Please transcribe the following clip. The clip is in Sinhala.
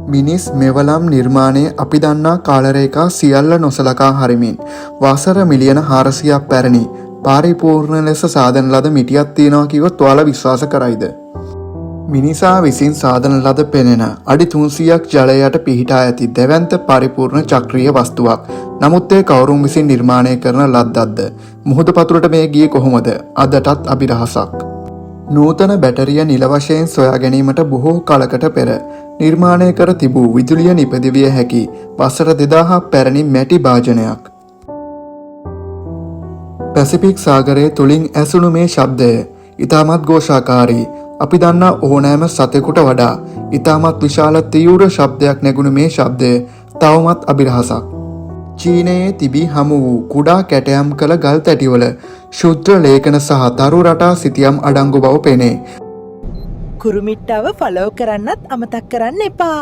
මිනිස් මෙවලම් නිර්මාණයේ අපි දන්නා කාලරේඛා සියල්ල නොසලකා හරිමින් වසර මිලියන 400ක් පැරණි පරිපූර්ණ ලෙස සාදන ලද මිටියක් තියෙනවා කිව්වොත් ඔයාලා විශ්වාස කරයිද? මිනිසා විසින් සාදන ලද පෙනෙන අඩි 300ක් ජලය යට පිහිටා ඇති දෙවන්ත පරිපූර්ණ චක්‍රීය වස්තුවක්. නමුත් ඒ කවුරුන් විසින් නිර්මාණය කරන ලද්දක්ද? මුහුද පතුලට මේ ගියේ කොහොමද? අදටත් අභිරහසක්. නූතන බැටරිය නිල වශයෙන් සොයා ගැනීමට බොහෝ කලකට පෙර නිර්මාණය කර තිබූ විදුලිය නිපදවිය හැකි වසර 2000ක් පැරණි මැටි භාජනයක්. පැසිෆික් සාගරයේ තුලින් ඇසුණු මේ ශබ්දය ඉතාමත් ഘോഷාකාරී. අපි දන්නා ඕනෑම සතෙකුට වඩා ඉතාමත් විශාල තීව්‍ර ශබ්දයක් නැගුණු මේ ශබ්දය තවමත් අභිරහසක්. චීනයේ තිබී හමු වූ කුඩා කැටයම් කළ ගල් තැටිවල ශුද්ධ ලේඛන සහ තරු රටා සිතියම් අඩංගු බව පෙනේ. කුරුමිට්ටාව ෆලෝ කරන්නත් අමතක් කරන්න එපා.